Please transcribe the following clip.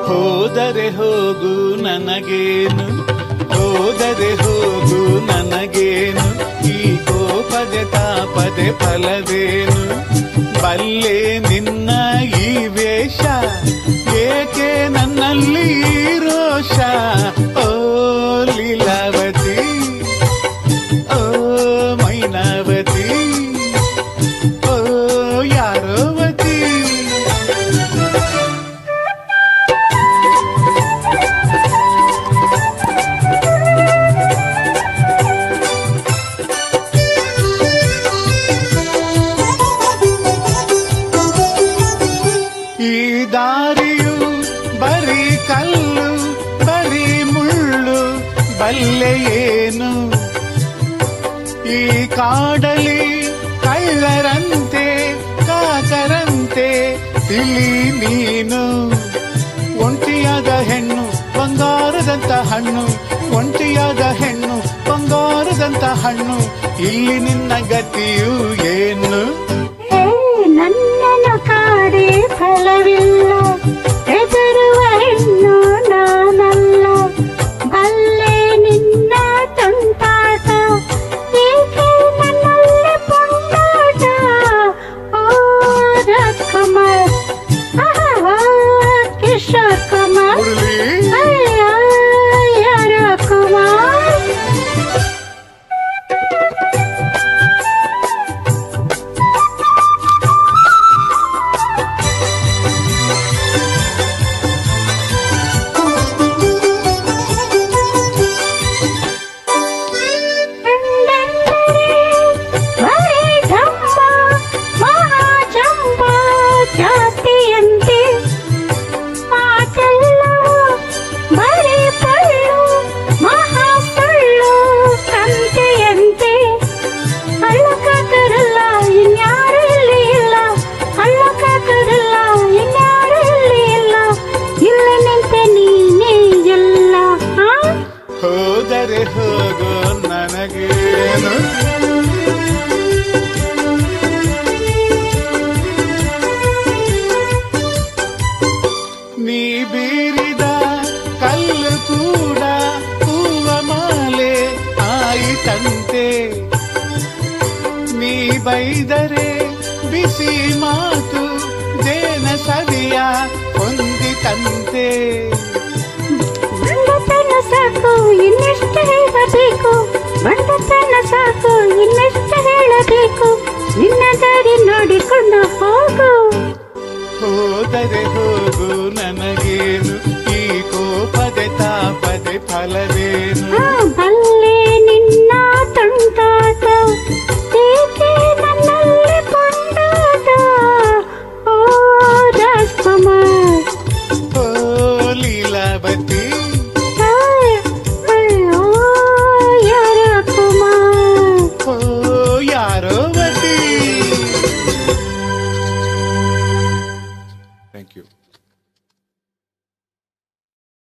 ಹೋದರೆ ಹೋಗು ನನಗೇನು, ಹೋದರೆ ಹೋಗು ನನಗೇನು, ಈ ಕೋಪದೆ ತಾಪದೆ ಫಲವೇನು, ಬಲ್ಲೆ ನಿನ್ನ ಈ ವೇಷ, ಏಕೆ ನನ್ನಲ್ಲಿ ರೋಷ, ಓ ಲೀಲಾವತಿ, ಓ ಮೈನಾವತಿ, ಓ ಯಾರೋವತಿ. ಈ ದಾರಿಯು ಬರೀ ಕಲ್ಲು ಬರೀ ಮುಳ್ಳು ಬಲ್ಲೆ ಏನು, ಈ ಕಾಡಲಿ ಕಳ್ಳರಂತೆ ಕಾಕರಂತೆ ತಿಳಿ ನೀನು, ಒಂಟಿಯಾದ ಹೆಣ್ಣು ಬಂಗಾರದಂತ ಹಣ್ಣು, ಒಂಟಿಯಾದ ಹೆಣ್ಣು ಬಂಗಾರದಂತ ಹಣ್ಣು, ಇಲ್ಲಿ ನಿನ್ನ ಗತಿಯು ಏನು. ನನ್ನನ್ನು ಕಾಡೆ ಫಲವಿಲ್ಲ, ಹೆದರುವ ಹೆಣ್ಣು ನಾನಲ್ಲ, ಬಲ್ಲೆ ನಿನ್ನ ತುಂಟಾಟ, ಏಕೆ ನನ್ನಲ್ಲಿ ಪುಂಡಾಟ, ಓ ರಾಜ್ಕುಮಾರ್, ಕಿಶೋರ್ ಕುಮಾರ್, ಯಾರ ಕುಮಾರ್. ಜಾತಿಯಂತೆ ಮಾತೆಲ್ಲವೂ ಬರೀ ಪಳ್ಳು ಮಹಾ ಸುಳ್ಳು ಕಂತೆಯಂತೆ, ಅಳ್ಳಕ್ಕಾಗಲ್ಲ ಇನ್ಯಾರು ಇಲ್ಲಿ ಇಲ್ಲ, ಅಳ್ಳಕ್ಕಾಗಲ್ಲ ಇನ್ಯಾರು ಇಲ್ಲಿ ಇಲ್ಲ, ಇಲ್ಲ ನಿಂತೆ ನೀನೇ ಎಲ್ಲ. ಹೋದರೆ ಹೋಗು ನನಗೇನು, ನೀ ಬೀರಿದ ಕಲ್ಲು ಕೂಡ ಹೂವ ಮಾಲೆ ಆಯಿತಂತೆ, ನೀ ಬೈದರೆ ಬಿಸಿ ಮಾತು ಜೇನ ಸವಿಯ ಹೊಂದಿತಂತೆ. ಬಂಡತನ ಸಾಕು ಇನ್ನೆಷ್ಟು ಹೇಳಬೇಕು, ಬಂಡತನ ಸಾಕು ಇನ್ನೆಷ್ಟು ಹೇಳಬೇಕು, ನಿನ್ನ ದಾರಿ ನೋಡಿಕೊಂಡು ಹೋಗು.